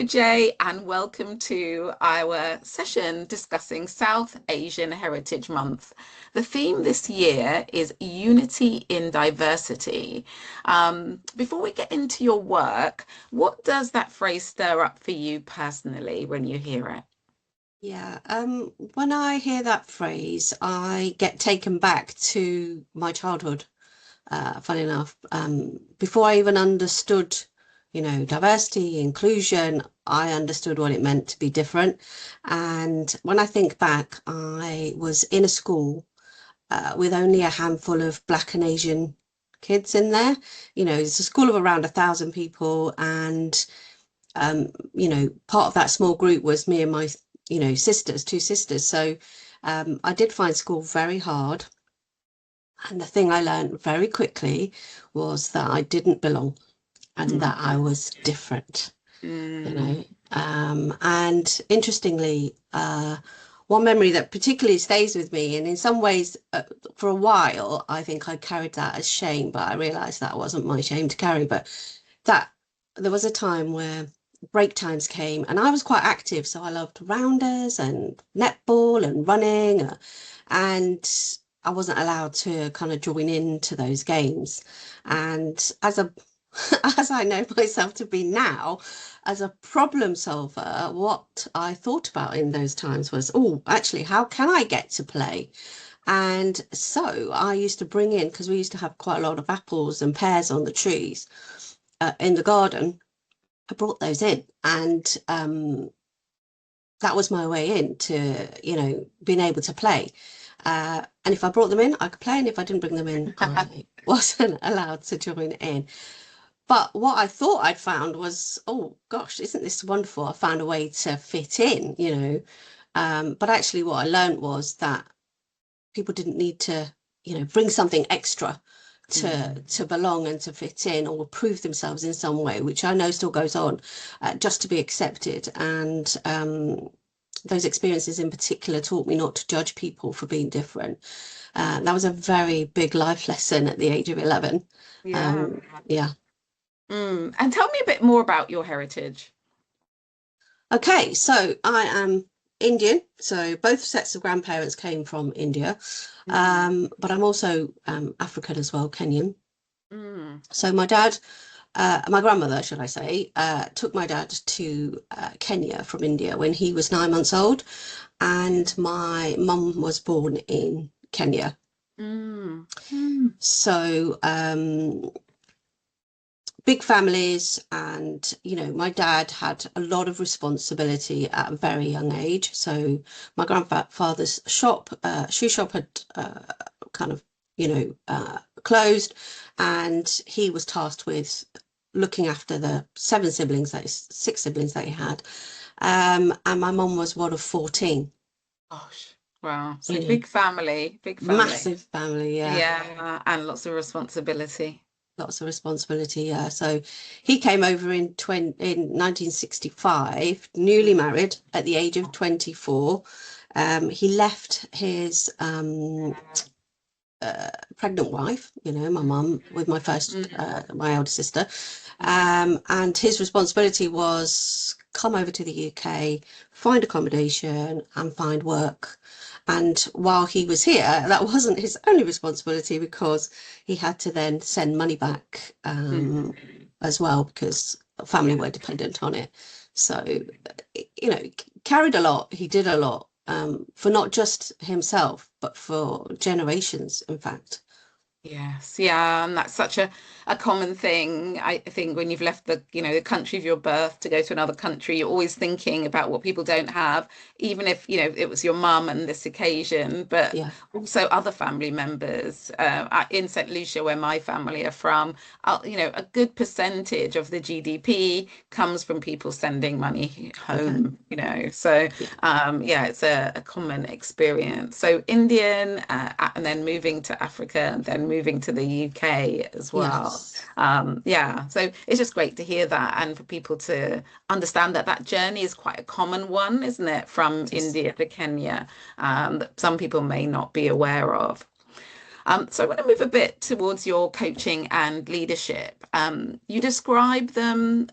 Hello, Jay, and welcome to our session discussing South Asian Heritage Month. The theme this year is Unity in Diversity. Before we get into your work, what does that phrase stir up for you personally when you hear it? Yeah, when I hear that phrase, I get taken back to my childhood. Funny enough, before I even understood, diversity, inclusion, I understood what it meant to be different. And when I think back, I was in a school with only a handful of Black and Asian kids in there. It's a school of around 1,000 people, and part of that small group was me and my, sisters, two sisters. So I did find school very hard. And the thing I learned very quickly was that I didn't belong and Mm, that I was different, you mm, know. And interestingly, one memory that particularly stays with me, and in some ways, for a while, I think I carried that as shame, but I realized that wasn't my shame to carry. But that there was a time where break times came and I was quite active. So I loved rounders and netball and running. And I wasn't allowed to kind of join into those games. And as I know myself to be now, as a problem solver, what I thought about in those times was, oh, actually, how can I get to play? And so I used to bring in, because we used to have quite a lot of apples and pears on the trees in the garden. I brought those in, and that was my way in to, being able to play. And if I brought them in, I could play, and if I didn't bring them in, I wasn't allowed to join in. But what I thought I'd found was, oh gosh, isn't this wonderful? I found a way to fit in, But actually, what I learned was that people didn't need to, bring something extra to belong and to fit in or prove themselves in some way, which I know still goes on, just to be accepted. And those experiences in particular taught me not to judge people for being different. That was a very big life lesson at the age of 11. yeah. Yeah. And tell me a bit more about your heritage. Okay, so I am Indian, so both sets of grandparents came from India, Mm, but I'm also African as well, Kenyan. mm, So my grandmother, should I say, took my dad to Kenya from India when he was 9 months old, and my mum was born in Kenya. mm, mm, So big families, and my dad had a lot of responsibility at a very young age. So my grandfather's shop, shoe shop, had kind of closed, and he was tasked with looking after the six siblings that he had, and my mum was one of 14. gosh, wow. So you know big family, big family. Massive family, yeah. Yeah, and lots of responsibility. Lots of responsibility, yeah. So he came over in 1965, newly married at the age of 24. He left his pregnant wife, my mum, with my elder sister. And his responsibility was come over to the UK, find accommodation and find work. And while he was here, that wasn't his only responsibility, because he had to then send money back as well, because family Yeah. were dependent on it. So, carried a lot. He did a lot, for not just himself, but for generations, in fact. Yes, yeah, and that's such a common thing. I think when you've left the country of your birth to go to another country, you're always thinking about what people don't have, even if, it was your mum on this occasion, but Yeah. also other family members. In St. Lucia, where my family are from, a good percentage of the GDP comes from people sending money Okay. home, So, Yeah. yeah, it's a common experience. So Indian, and then moving to Africa, and then moving to the UK as well. Yes. Yeah, so it's just great to hear that, and for people to understand that that journey is quite a common one, isn't it, from It is. India to Kenya, that some people may not be aware of. So I want to move a bit towards your coaching and leadership. You describe them,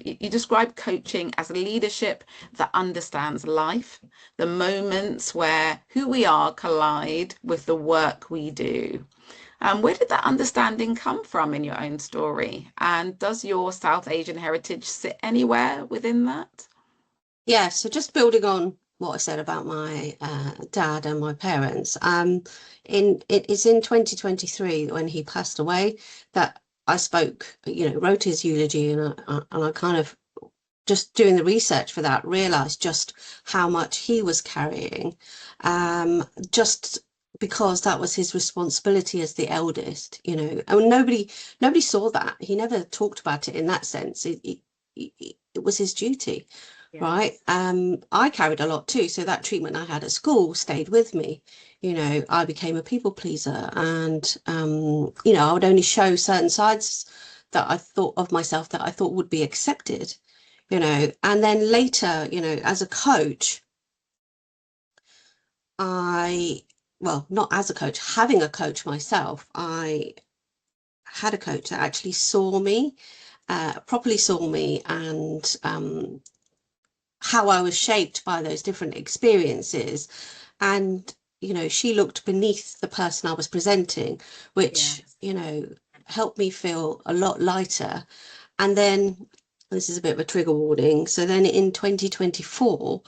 you describe coaching as leadership that understands life, the moments where who we are collide with the work we do. Where did that understanding come from in your own story? And does your South Asian heritage sit anywhere within that? Yeah, so just building on what I said about my dad and my parents, it's in 2023 when he passed away that I spoke, wrote his eulogy, and I kind of just doing the research for that realized just how much he was carrying, just because that was his responsibility as the eldest, and nobody saw that. He never talked about it in that sense. It was his duty. Right. Yes. I carried a lot too. So that treatment I had at school stayed with me. I became a people pleaser, and I would only show certain sides that I thought of myself that I thought would be accepted, and then later, as a coach, not as a coach, having a coach myself, I had a coach that actually saw me, properly saw me, and how I was shaped by those different experiences. And, she looked beneath the person I was presenting, which, Yes. helped me feel a lot lighter. And then this is a bit of a trigger warning. So then in 2024,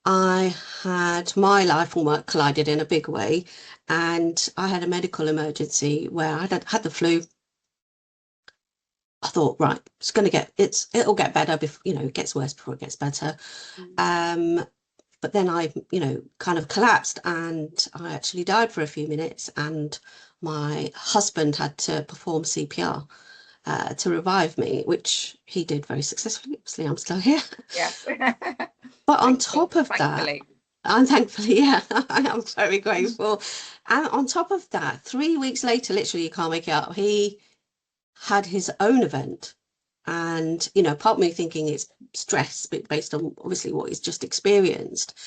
I had my life and work collided in a big way. And I had a medical emergency where I had the flu. I thought, right, it'll get better before, it gets worse before it gets better. Mm. Um, but then I, kind of collapsed, and I actually died for a few minutes, and my husband had to perform CPR to revive me, which he did very successfully. Obviously, I'm still here. Yes. But on Thankful, top of that, thankfully. and thankfully, yeah, I am very grateful. And on top of that, 3 weeks later, literally, you can't make it up, he had his own event. And, part of me thinking it's stress based on obviously what he's just experienced.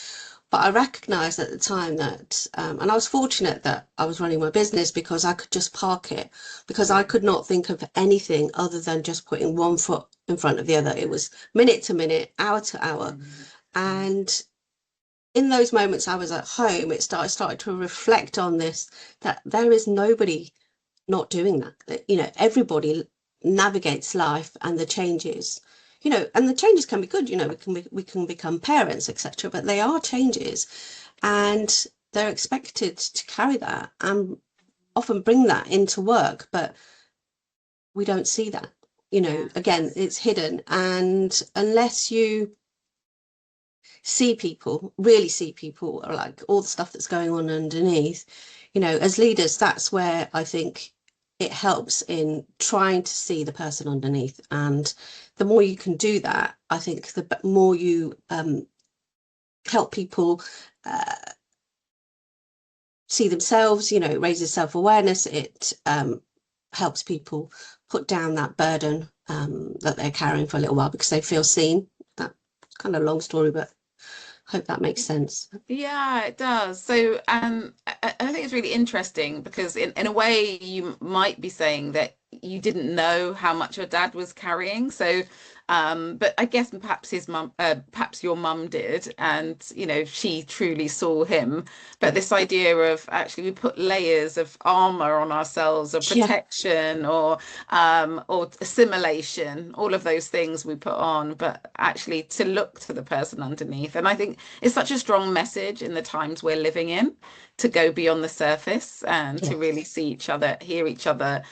But I recognized at the time that, and I was fortunate that I was running my business because I could just park it, because I could not think of anything other than just putting one foot in front of the other. It was minute to minute, hour to hour. Mm. And in those moments I was at home, I started to reflect on this, that there is nobody not doing that. Everybody navigates life and the changes, and the changes can be good. We can become parents, etc., but they are changes, and they're expected to carry that and often bring that into work, but we don't see that. Again, Yes. it's hidden, and unless you really see people, or like all the stuff that's going on underneath, as leaders, that's where I think it helps in trying to see the person underneath. And the more you can do that, I think the more you help people uh, see themselves, it raises self-awareness. It helps people put down that burden that they're carrying for a little while because they feel seen. That kind of long story, but hope that makes sense. Yeah, it does. So, I think it's really interesting because in a way you might be saying that you didn't know how much your dad was carrying. So, but I guess perhaps perhaps your mum did, and she truly saw him. But Yeah. this idea of actually we put layers of armor on ourselves, or Yeah. protection, or assimilation, all of those things we put on, but actually to look to the person underneath. And I think it's such a strong message in the times we're living in to go beyond the surface and to really Yes. see each other, hear each other,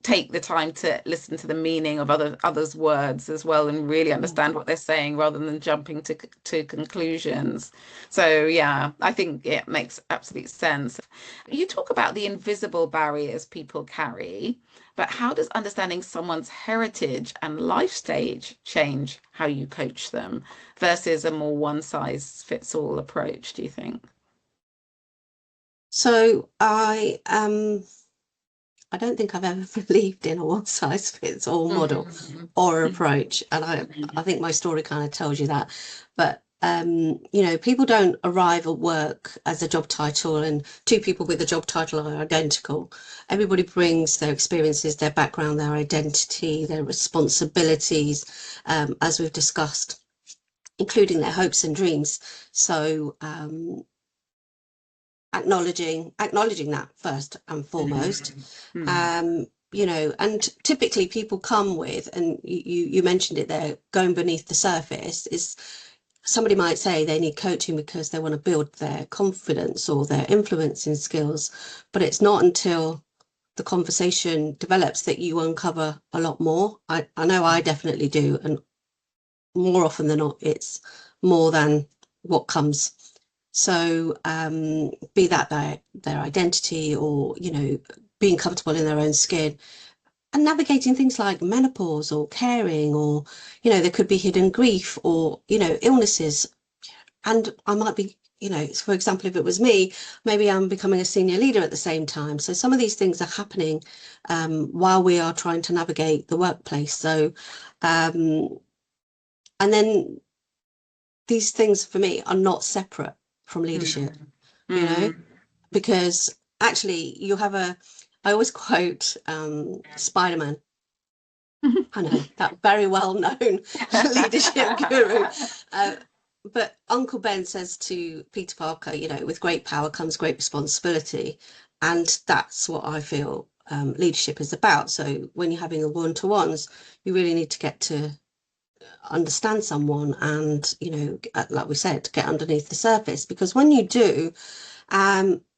take the time to listen to the meaning of others' words as well, and really Mm. understand what they're saying rather than jumping to conclusions. So yeah, I think it makes absolute sense. You talk about the invisible barriers people carry, but how does understanding someone's heritage and life stage change how you coach them versus a more one size fits all approach, do you think? So I don't think I've ever believed in a one size fits all model Mhm. or approach. And I Mhm. think my story kind of tells you that. But You know, people don't arrive at work as a job title, and two people with a job title are identical. Everybody brings their experiences, their background, their identity, their responsibilities, as we've discussed, including their hopes and dreams. So acknowledging that first and foremost. You know, and typically people come with, and you mentioned it there, going beneath the surface, is somebody might say they need coaching because they want to build their confidence or their influencing skills, but it's not until the conversation develops that you uncover a lot more. I know I definitely do, and more often than not, it's more than what comes. So be that their identity, or, you know, being comfortable in their own skin, and navigating things like menopause or caring, or, you know, there could be hidden grief, or, you know, illnesses. And I might be, you know, for example, if it was me, maybe I'm becoming a senior leader at the same time. So some of these things are happening while we are trying to navigate the workplace. So and then these things for me are not separate from leadership, you know, because actually you have I always quote Spider-Man. I know, that very well-known leadership guru. But Uncle Ben says to Peter Parker, you know, with great power comes great responsibility. And that's what I feel leadership is about. So when you're having a one-to-ones, you really need to get to understand someone and, you know, like we said, get underneath the surface. Because when you do,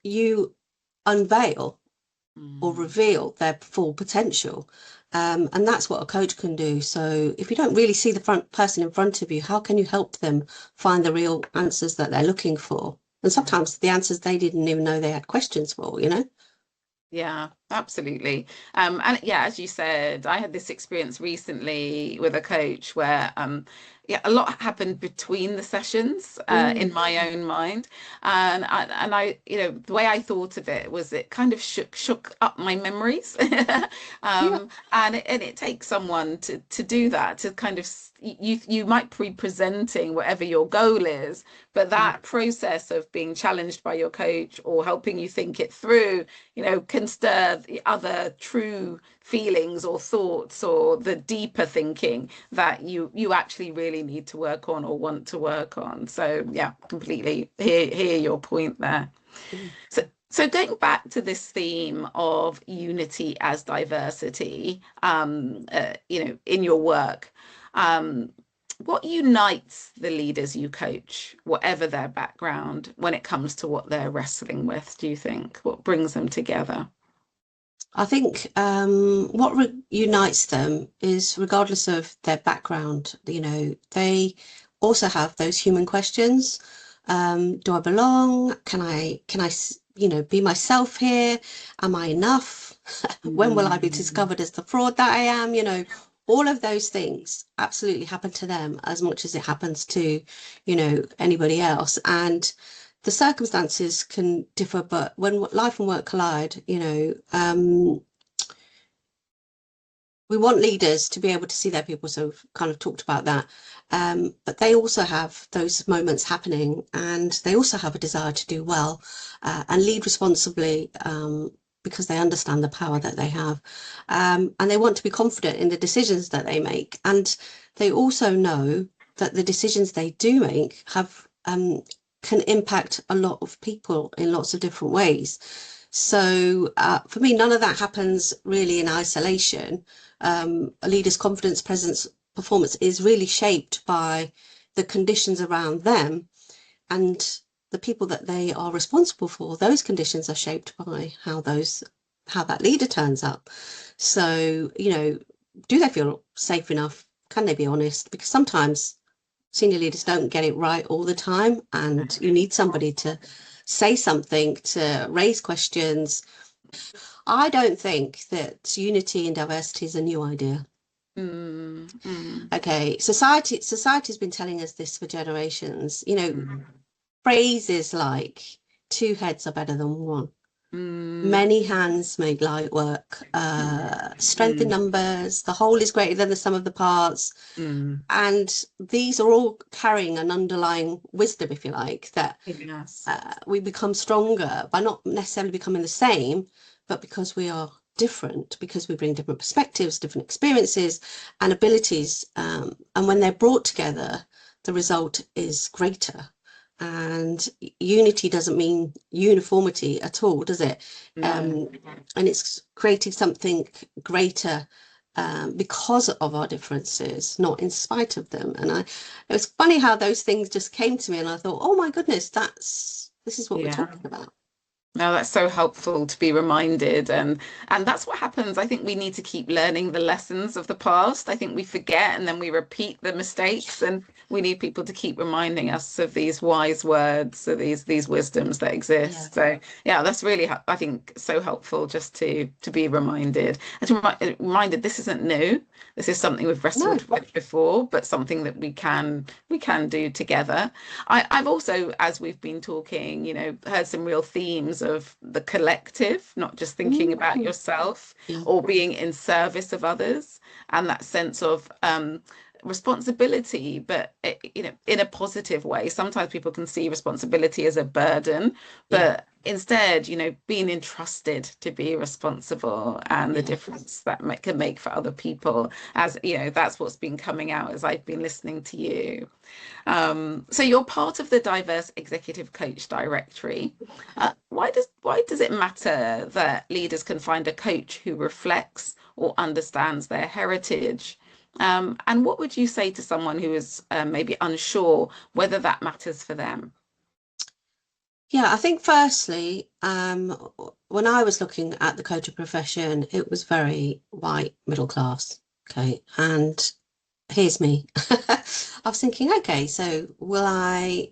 you unveil or reveal their full potential. And that's what a coach can do. So if you don't really see the person in front of you, how can you help them find the real answers that they're looking for? And sometimes the answers they didn't even know they had questions for, you know? Yeah, absolutely. And yeah, as you said, I had this experience recently with a coach where yeah, a lot happened between the sessions in my own mind. And I, you know, the way I thought of it was it kind of shook up my memories. Yeah. And it takes someone to do that, to kind of you might be presenting whatever your goal is, but that process of being challenged by your coach or helping you think it through, you know, can stir the other true feelings or thoughts or the deeper thinking that you actually really need to work on or want to work on. So yeah, completely hear your point there. Mm. So going back to this theme of unity as diversity, you know, in your work, um, what unites the leaders you coach, whatever their background, when it comes to what they're wrestling with, do you think? What brings them together? I think what unites them is, regardless of their background, you know, they also have those human questions. Do I belong? You know, be myself here? Am I enough? When will I be Mm, discovered as the fraud that I am? You know, all of those things absolutely happen to them as much as it happens to, you know, anybody else. And the circumstances can differ, but when life and work collide, you know, we want leaders to be able to see their people. So we've kind of talked about that. But they also have those moments happening, and they also have a desire to do well and lead responsibly, because they understand the power that they have. And they want to be confident in the decisions that they make. And they also know that the decisions they do make have can impact a lot of people in lots of different ways. So for me, none of that happens really in isolation. A leader's confidence, presence, performance is really shaped by the conditions around them, and the people that they are responsible for. Those conditions are shaped by how that leader turns up. So, you know, do they feel safe enough? Can they be honest? Because sometimes senior leaders don't get it right all the time, and you need somebody to say something, to raise questions. I don't think that unity and diversity is a new idea. mm, mm, Okay, society's been telling us this for generations. You know, mm, phrases like two heads are better than one. Mm, Many hands make light work. Strength in mm, numbers. The whole is greater than the sum of the parts. mm. And these are all carrying an underlying wisdom, if you like, that Yes. we become stronger by not necessarily becoming the same, but because we are different, because we bring different perspectives, different experiences and abilities. And when they're brought together, the result is greater. And unity doesn't mean uniformity at all, does it? No. And it's creating something greater because of our differences, not in spite of them. And it was funny how those things just came to me, and I thought, oh my goodness, this is what we're Yeah. talking about. No, that's so helpful to be reminded, and that's what happens. I think we need to keep learning the lessons of the past. I think we forget and then we repeat the mistakes, and we need people to keep reminding us of these wise words, of these wisdoms that Yeah. exist. So yeah, that's really I think so helpful just to be reminded and to reminded this isn't new. This is something we've No. wrestled with before, but something that we can do together. I've also, as we've been talking, heard some real themes of the collective, not just thinking about Mm. yourself Yeah. or being in service of others, and that sense of responsibility, but in a positive way. Sometimes people can see responsibility as a burden, Yeah. but instead, being entrusted to be responsible and the Yeah. difference that can make for other people. As that's what's been coming out as I've been listening to you. So you're part of the Diverse Executive Coach Directory. Why does it matter that leaders can find a coach who reflects or understands their heritage? And what would you say to someone who is maybe unsure whether that matters for them? Yeah, I think firstly, when I was looking at the coaching profession, it was very white, middle class. Okay. And here's me. I was thinking, okay, so will I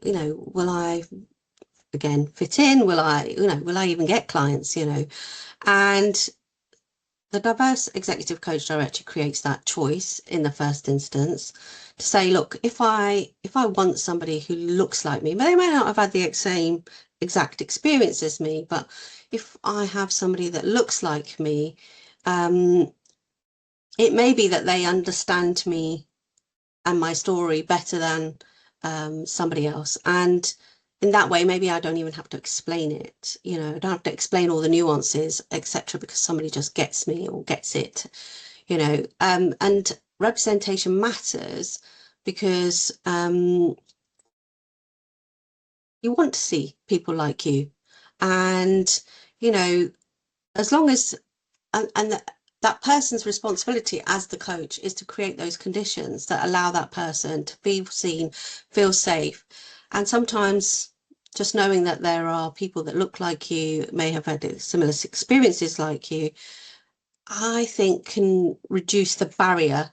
again fit in? Will I even get clients, And the diverse executive coach director creates that choice in the first instance to say, look, if I want somebody who looks like me, they may not have had the same exact experience as me, but if I have somebody that looks like me, um, it may be that they understand me and my story better than somebody else. And in that way, maybe I don't even have to explain it. I don't have to explain all the nuances, etc., because somebody just gets me or gets it. And representation matters because you want to see people like you, and you know, as long as and that person's responsibility as the coach is to create those conditions that allow that person to be seen, feel safe. And sometimes just knowing that there are people that look like you, may have had similar experiences like you, I think can reduce the barrier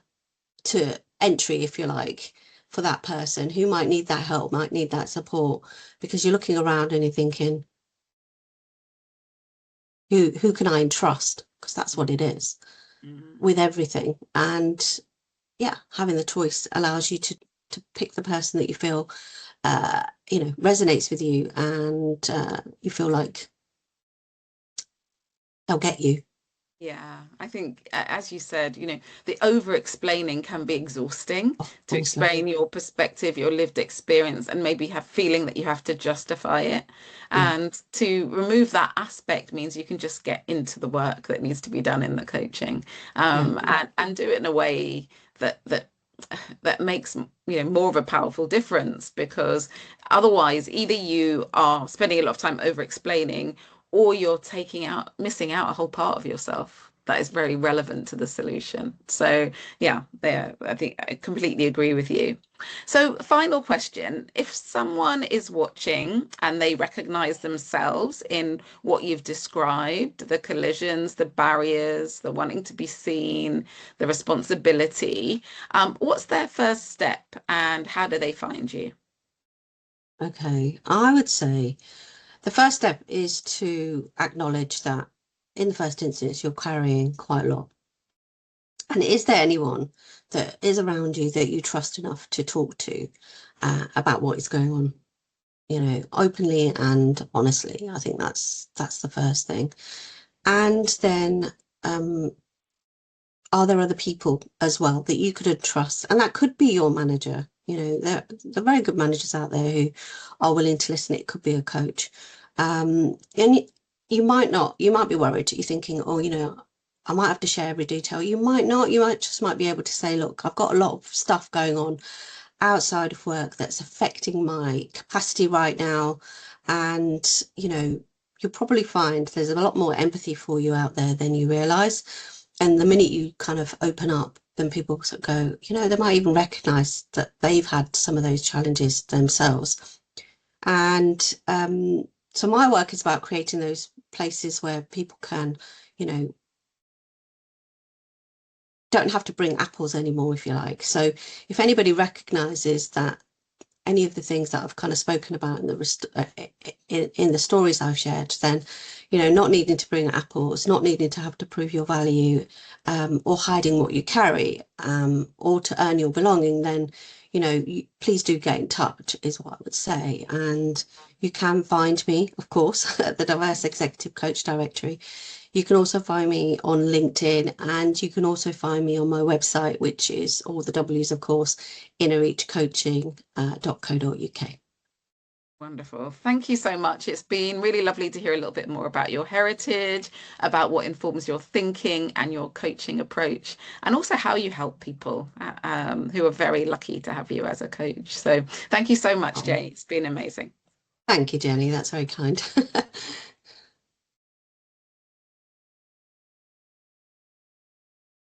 to entry, if you like, for that person who might need that help, might need that support, because you're looking around and you're thinking, who can I entrust? Because that's what it is Mhm. with everything. And yeah, having the choice allows you to pick the person that you feel resonates with you, and you feel like they'll get you. Yeah, I think, as you said, the over explaining can be exhausting Oh, to honestly. explain your perspective, your lived experience, and maybe have feeling that you have to justify it. Yeah. And to remove that aspect means you can just get into the work that needs to be done in the coaching, Yeah. and do it in a way that makes more of a powerful difference, because otherwise either you are spending a lot of time over explaining, or you're missing out a whole part of yourself that is very relevant to the solution. So yeah, there, I think I completely agree with you. So final question, if someone is watching and they recognize themselves in what you've described, the collisions, the barriers, the wanting to be seen, the responsibility, what's their first step and how do they find you? Okay. I would say the first step is to acknowledge that in the first instance, you're carrying quite a lot. And is there anyone that is around you that you trust enough to talk to about what is going on? openly and honestly. I think that's the first thing. And then, are there other people as well that you could trust? And that could be your manager. There are very good managers out there who are willing to listen. It could be a coach. And you might not, you might be worried. You're thinking, oh, I might have to share every detail. You might not. You might be able to say, look, I've got a lot of stuff going on outside of work that's affecting my capacity right now. And, you'll probably find there's a lot more empathy for you out there than you realize. And the minute you kind of open up, then people sort of go, they might even recognize that they've had some of those challenges themselves. And so my work is about creating those places where people can, don't have to bring apples anymore, if you like. So if anybody recognizes that any of the things that I've kind of spoken about in the stories I've shared, then, not needing to bring apples, not needing to have to prove your value, or hiding what you carry, or to earn your belonging, then, please do get in touch, is what I would say. And you can find me, of course, at the Diverse Executive Coach Directory. You can also find me on LinkedIn, and you can also find me on my website, which is all the W's, of course, innerreachcoaching.co.uk. Wonderful. Thank you so much. It's been really lovely to hear a little bit more about your heritage, about what informs your thinking and your coaching approach, and also how you help people who are very lucky to have you as a coach. So thank you so much, Jay. It's been amazing. Thank you, Jenny. That's very kind.